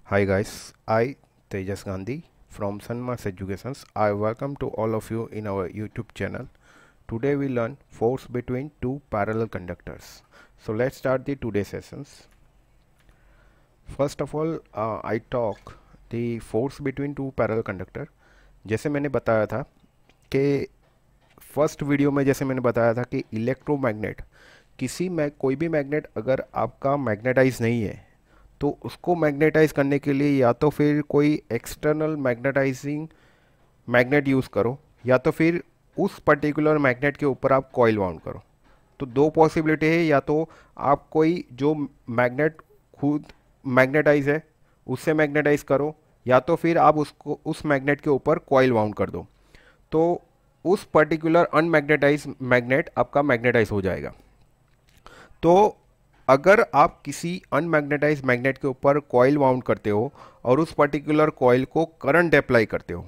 Hi guys, I Tejas Gandhi from Sunmars Educations. I welcome to all of you in our YouTube channel. Today we learn force between two parallel conductors. So let's start the today sessions. First of all, I talk the force between two parallel conductor. जैसे मैंने बताया था कि first video में जैसे मैंने बताया था कि इलेक्ट्रोमैग्नेट कोई भी मैग्नेट अगर आपका मैग्नेटाइज नहीं है तो उसको मैग्नेटाइज करने के लिए या तो फिर कोई एक्सटर्नल मैग्नेटाइजिंग मैग्नेट यूज़ करो या तो फिर उस पर्टिकुलर मैग्नेट के ऊपर आप कॉइल वाउंड करो। तो दो पॉसिबिलिटी है, या तो आप कोई जो मैग्नेट खुद मैग्नेटाइज है उससे मैग्नेटाइज करो या तो फिर आप उसको उस मैग्नेट के ऊपर कॉइल वाउंड कर दो, तो उस पर्टिकुलर अनमैग्नेटाइज मैग्नेट आपका मैग्नेटाइज हो जाएगा। तो अगर आप किसी अनमैग्नेटाइज मैग्नेट के ऊपर कॉइल वाउंड करते हो और उस पर्टिकुलर कॉइल को करंट अप्लाई करते हो,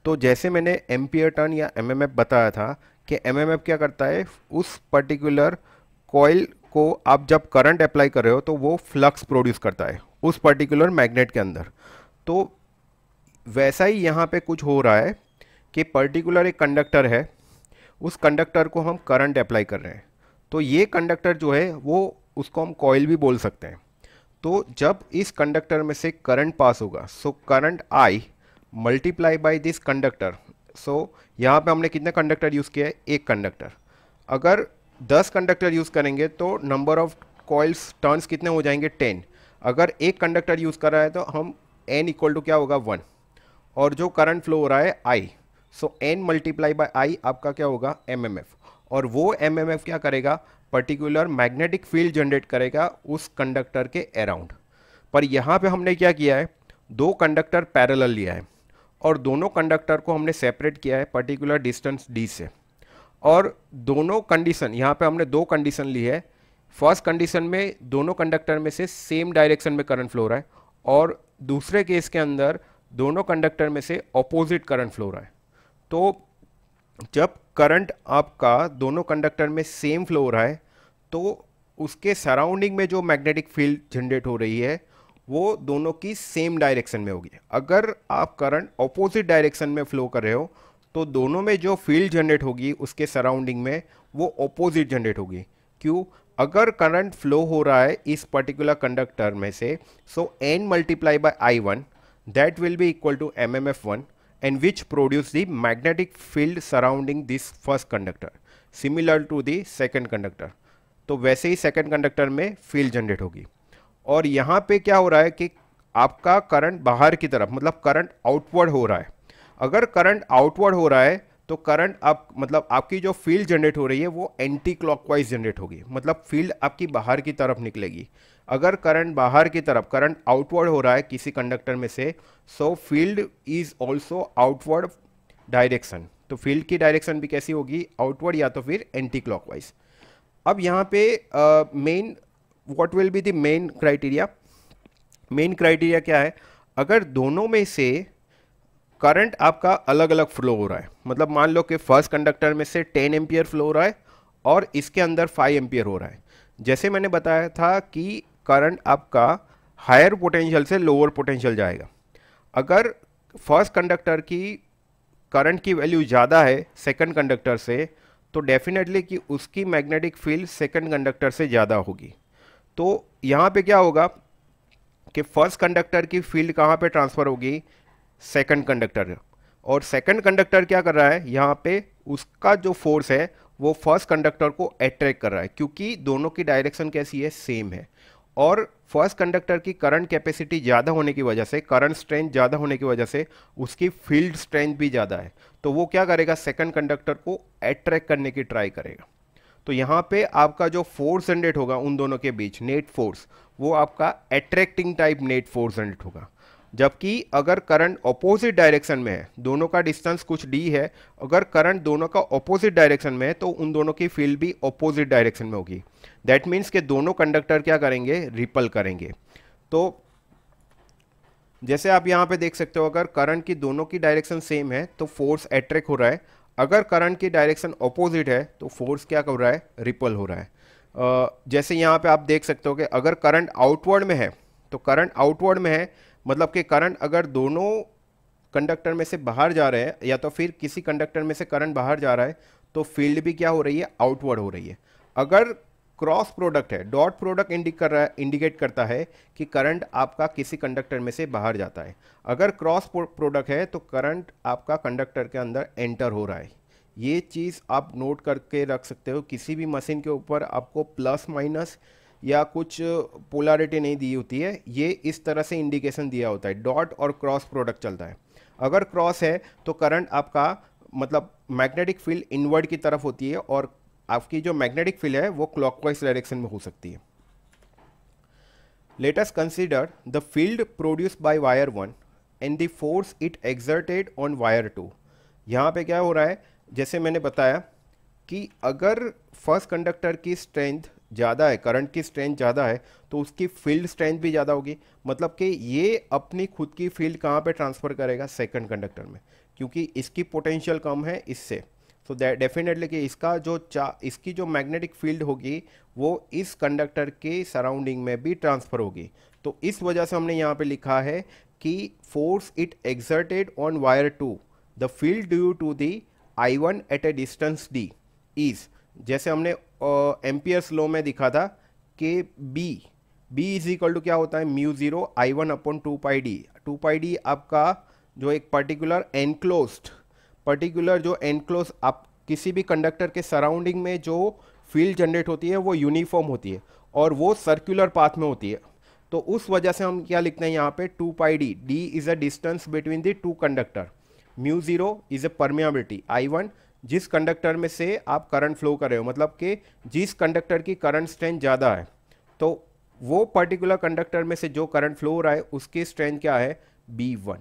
तो जैसे मैंने एम्पियर टर्न या एमएमएफ बताया था कि एमएमएफ क्या करता है, उस पर्टिकुलर कॉइल को आप जब करंट अप्लाई कर रहे हो तो वो फ्लक्स प्रोड्यूस करता है उस पर्टिकुलर मैग्नेट के अंदर। तो वैसा ही यहाँ पे कुछ हो रहा है कि पर्टिकुलर एक कंडक्टर है, उस कंडक्टर को हम करंट अप्लाई कर रहे हैं, तो ये कंडक्टर जो है वो उसको हम कॉइल भी बोल सकते हैं। तो जब इस कंडक्टर में से करंट पास होगा, so current I multiply by this conductor. So यहाँ पे हमने कितने कंडक्टर यूज़ किया है, एक कंडक्टर। अगर 10 कंडक्टर यूज़ करेंगे तो नंबर ऑफ कॉइल्स टर्न्स कितने हो जाएंगे, 10। अगर एक कंडक्टर यूज़ कर रहा है तो हम n इक्वल टू क्या होगा, 1। और जो करंट फ्लो हो रहा है I, so n multiply by I आपका क्या होगा, MMF। और वो MMF क्या करेगा, पर्टिकुलर मैग्नेटिक फील्ड जनरेट करेगा उस कंडक्टर के अराउंड। पर यहाँ पे हमने क्या किया है, दो कंडक्टर पैरेलल लिया है और दोनों कंडक्टर को हमने सेपरेट किया है पर्टिकुलर डिस्टेंस d से। और दोनों कंडीशन, यहाँ पे हमने दो कंडीशन ली है। फर्स्ट कंडीशन में दोनों कंडक्टर में से सेम डायरेक्शन में करंट फ्लो हो रहा है और दूसरे केस के अंदर दोनों कंडक्टर में से ऑपोजिट करंट फ्लो हो रहा है। तो जब करंट आपका दोनों कंडक्टर में सेम फ्लो हो रहा है तो उसके सराउंडिंग में जो मैग्नेटिक फील्ड जनरेट हो रही है वो दोनों की सेम डायरेक्शन में होगी। अगर आप करंट ऑपोजिट डायरेक्शन में फ्लो कर रहे हो तो दोनों में जो फील्ड जनरेट होगी उसके सराउंडिंग में वो ऑपोजिट जनरेट होगी। क्यों, अगर करंट फ्लो हो रहा है इस पर्टिकुलर कंडक्टर में से, सो n multiply by I1 that will be equal to MMF1 and which produce the magnetic field surrounding this first conductor similar to the second conductor। तो वैसे ही सेकंड कंडक्टर में field generate होगी। और यहाँ पे क्या हो रहा है कि आपका करंट बाहर की तरफ, मतलब करंट आउटवर्ड हो रहा है। अगर करंट आउटवर्ड हो रहा है तो करंट आप मतलब आपकी जो फील्ड जनरेट हो रही है वो एंटी क्लॉकवाइज जनरेट होगी, मतलब फील्ड आपकी बाहर की तरफ निकलेगी। अगर करंट बाहर की तरफ, करंट आउटवर्ड हो रहा है किसी कंडक्टर में से, सो field is also outward direction. तो फील्ड की डायरेक्शन भी कैसी होगी, आउटवर्ड या तो फिर एंटी क्लॉकवाइज। अब यहाँ पे main what will be the main criteria, main criteria क्या है, अगर दोनों में से करंट आपका अलग अलग फ्लो हो रहा है, मतलब मान लो कि फर्स्ट कंडक्टर में से 10 एम्पियर फ्लो हो रहा है और इसके अंदर 5 एम्पियर हो रहा है। जैसे मैंने बताया था कि करंट आपका हायर पोटेंशियल से लोअर पोटेंशियल जाएगा। अगर फर्स्ट कंडक्टर की करंट की वैल्यू ज़्यादा है सेकंड कंडक्टर से, तो डेफिनेटली कि उसकी मैग्नेटिक फील्ड सेकंड कंडक्टर से ज़्यादा होगी। तो यहाँ पे क्या होगा कि फर्स्ट कंडक्टर की फील्ड कहाँ पे ट्रांसफ़र होगी, सेकंड कंडक्टर। और सेकंड कंडक्टर क्या कर रहा है, यहाँ पे उसका जो फोर्स है वो फर्स्ट कंडक्टर को अट्रैक्ट कर रहा है, क्योंकि दोनों की डायरेक्शन कैसी है, सेम है। और फर्स्ट कंडक्टर की करंट कैपेसिटी ज़्यादा होने की वजह से, करंट स्ट्रेंथ ज़्यादा होने की वजह से उसकी फील्ड स्ट्रेंथ भी ज़्यादा है, तो वो क्या करेगा, सेकंड कंडक्टर को अट्रैक्ट करने की ट्राई करेगा। तो यहाँ पे आपका जो फोर्स जनरेट होगा उन दोनों के बीच, नेट फोर्स, वो आपका attracting type net force generate होगा। जबकि अगर करंट ऑपोजिट डायरेक्शन में है, दोनों का डिस्टेंस कुछ d है, अगर करंट दोनों का ऑपोजिट डायरेक्शन में है तो उन दोनों की फील्ड भी ऑपोजिट डायरेक्शन में होगी। दैट मीन्स कि दोनों कंडक्टर क्या करेंगे, रिपल करेंगे। तो जैसे आप यहाँ पे देख सकते हो, अगर करंट की दोनों की डायरेक्शन सेम है तो फोर्स अट्रैक्ट हो रहा है, अगर करंट की डायरेक्शन ऑपोजिट है तो फोर्स क्या कर रहा है, रिपल हो रहा है। जैसे यहाँ पे आप देख सकते हो कि अगर करंट आउटवर्ड में है तो करंट आउटवर्ड में है मतलब कि करंट अगर दोनों कंडक्टर में से बाहर जा रहे हैं या तो फिर किसी कंडक्टर में से करंट बाहर जा रहा है तो फील्ड भी क्या हो रही है, आउटवर्ड हो रही है। अगर क्रॉस प्रोडक्ट है, डॉट प्रोडक्ट इंडिकेट करता है कि करंट आपका किसी कंडक्टर में से बाहर जाता है। अगर क्रॉस प्रोडक्ट है तो करंट आपका कंडक्टर के अंदर एंटर हो रहा है। ये चीज़ आप नोट करके रख सकते हो। किसी भी मशीन के ऊपर आपको प्लस माइनस या कुछ पोलैरिटी नहीं दी होती है, ये इस तरह से इंडिकेशन दिया होता है, डॉट और क्रॉस प्रोडक्ट चलता है। अगर क्रॉस है तो करंट आपका मतलब मैग्नेटिक फील्ड इनवर्ड की तरफ होती है और आपकी जो मैग्नेटिक फील्ड है वो क्लॉकवाइज डायरेक्शन में हो सकती है। Let us consider the field produced by wire 1 and the force it exerted on wire 2। यहाँ पे क्या हो रहा है, जैसे मैंने बताया कि अगर फर्स्ट कंडक्टर की स्ट्रेंथ ज़्यादा है, करंट की स्ट्रेंथ ज़्यादा है, तो उसकी फील्ड स्ट्रेंथ भी ज़्यादा होगी। मतलब कि ये अपनी खुद की फील्ड कहाँ पे ट्रांसफ़र करेगा, सेकंड कंडक्टर में, क्योंकि इसकी पोटेंशियल कम है इससे। सो दैट डेफिनेटली कि इसकी जो मैग्नेटिक फील्ड होगी वो इस कंडक्टर के सराउंडिंग में भी ट्रांसफ़र होगी। तो इस वजह से हमने यहाँ पे लिखा है कि force it exerted on wire 2 the field due to the I1 at a distance d is, जैसे हमने एम्पियर्स लॉ में दिखा था कि b इज इक्वल टू क्या होता है, mu 0 I1 upon 2πd। 2πd आपका जो एक पर्टिकुलर जो एनक्लोज आप किसी भी कंडक्टर के सराउंडिंग में जो फील्ड जनरेट होती है वो यूनिफॉर्म होती है और वो सर्कुलर पाथ में होती है। तो उस वजह से हम क्या लिखते हैं यहाँ पे 2πd, d is a distance between the two conductor, mu 0 is a permeability, I1 जिस कंडक्टर में से आप करंट फ्लो कर रहे हो, मतलब कि जिस कंडक्टर की करंट स्ट्रेंथ ज़्यादा है तो वो पर्टिकुलर कंडक्टर में से जो करंट फ्लो हो रहा है उसकी स्ट्रेंथ क्या है, B1।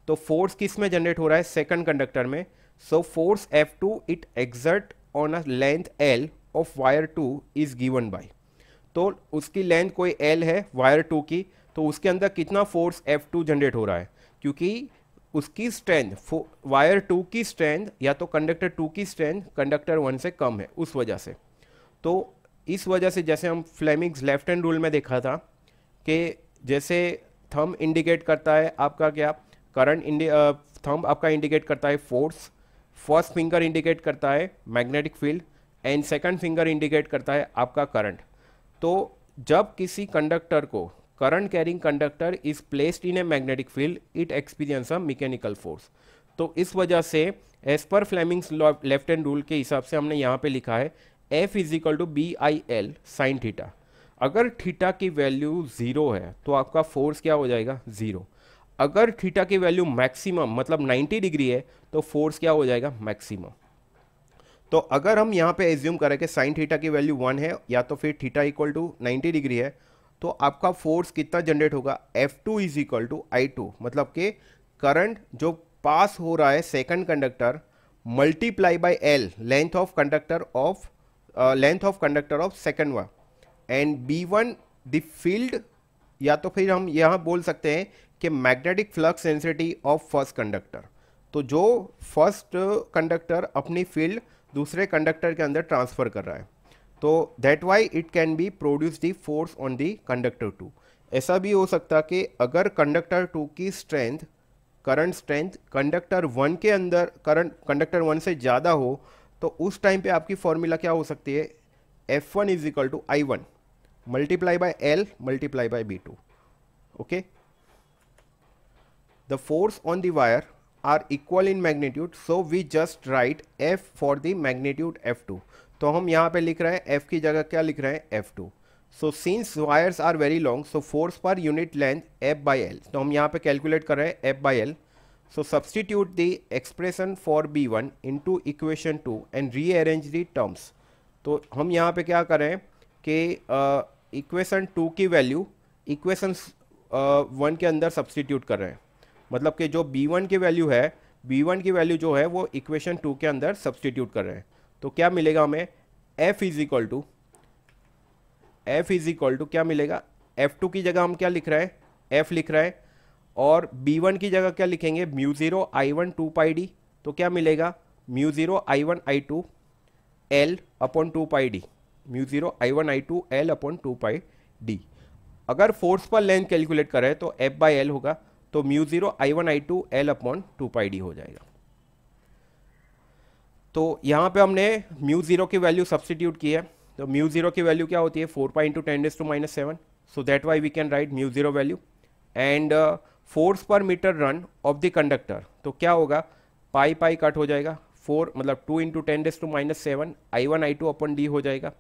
तो फोर्स किस में जनरेट हो रहा है, सेकंड कंडक्टर में। So force F2 it exert on a length L of wire 2 is given by, तो उसकी लेंथ कोई L है वायर 2 की, तो उसके अंदर कितना फोर्स F2 जनरेट हो रहा है, क्योंकि उसकी स्ट्रेंथ वायर 2 की स्ट्रेंथ या तो कंडक्टर 2 की स्ट्रेंथ कंडक्टर 1 से कम है उस वजह से। तो इस वजह से जैसे हम फ्लेमिंग्स लेफ्ट हैंड रूल में देखा था कि जैसे थंब इंडिकेट करता है आपका क्या करंट, थंब आपका इंडिकेट करता है फोर्स, फर्स्ट फिंगर इंडिकेट करता है magnetic field and second finger indicate करता है आपका करंट। तो जब किसी कंडक्टर को current carrying conductor is placed in a magnetic field it experience a mechanical force. तो इस वजह से as per Fleming's left hand rule के हिसाब से हमने यहाँ पे लिखा है F is equal to BIL sine theta. अगर थीटा की वैल्यू 0 है तो आपका फोर्स क्या हो जाएगा, 0। अगर थीटा की वैल्यू मैक्सिमम मतलब 90 डिग्री है तो फोर्स क्या हो जाएगा, मैक्सिमम। तो अगर हम यहाँ पे एज्यूम करें कि साइन थीटा की वैल्यू 1 है या तो फिर थीटा इक्वल टू 90 डिग्री है, तो आपका फोर्स कितना जनरेट होगा, F2 is equal to I2, मतलब कि करंट जो पास हो रहा है second conductor multiply by L length of conductor of second one and B1 the field, या तो फिर हम यहाँ बोल सकते हैं कि magnetic flux density of first conductor. तो जो फर्स्ट कंडक्टर अपनी फील्ड दूसरे कंडक्टर के अंदर ट्रांसफर कर रहा है, तो that why it can be produce the force on the conductor 2। ऐसा भी हो सकता कि अगर कंडक्टर 2 की स्ट्रेंथ, करंट स्ट्रेंथ कंडक्टर 1 के अंदर कंडक्टर 1 से ज़्यादा हो, तो उस टाइम पे आपकी फॉर्मूला क्या हो सकती है, F1 is equal to I1 multiply by L multiply by B2। Okay, the force on the wire are equal in magnitude, so we just write F for the magnitude F2। तो हम यहाँ पे लिख रहे हैं F की जगह क्या लिख रहे हैं, F2। So since wires are very long so force per unit length F by L, तो हम यहाँ पे कैलकुलेट कर रहे हैं F by L। So substitute the expression for B1 into equation 2 and rearrange the terms. तो हम यहाँ पे क्या कर रहे हैं कि इक्वेशन 2 की वैल्यू इक्वेशन 1 के अंदर सब्सटीट्यूट कर रहे हैं, मतलब कि जो B1 की वैल्यू है, B1 की वैल्यू जो है वो इक्वेशन 2 के अंदर सब्सटीट्यूट कर रहे हैं। तो क्या मिलेगा हमें, F इज इक्वल टू क्या मिलेगा, F2 की जगह हम क्या लिख रहे हैं, F लिख रहे हैं, और B1 की जगह क्या लिखेंगे, म्यू 0 I1 2πd। तो क्या मिलेगा, mu 0 I1 I2 L upon 2πd, mu 0 I1 I2 L upon 2πd। अगर फोर्स पर लेंथ कैलकुलेट करें तो F बाई L होगा, तो mu zero I1I2 L upon 2πd हो जाएगा। तो यहाँ पे हमने म्यू ज़ीरो की वैल्यू सब्सटीट्यूट की है, तो म्यू ज़ीरो की वैल्यू क्या होती है 4 × 10⁻⁷, so that why we can write mu zero value. And force per metre run of the conductor, तो क्या होगा पाई पाई कट हो जाएगा, 4 मतलब 2 × 10⁻⁷ I1I2 अपॉन डी हो जाएगा।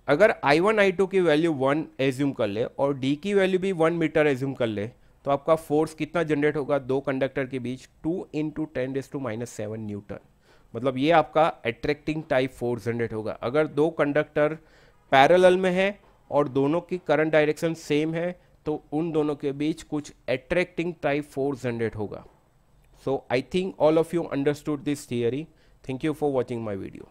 अगर I1I2 की वैल्यू 1 एज्यूम कर ले और डी की वैल्यू भी 1 मीटर एज्यूम कर ले, तो आपका फोर्स कितना जनरेट होगा दो कंडक्टर के बीच 2 × 10⁻⁷ न्यूटन। मतलब ये आपका अट्रैक्टिंग टाइप फोर्स जनरेट होगा। अगर दो कंडक्टर पैरेलल में है और दोनों की करंट डायरेक्शन सेम है, तो उन दोनों के बीच कुछ अट्रैक्टिंग टाइप फोर्स जनरेट होगा। So I think all of you understood this theory. Thank you for watching my video.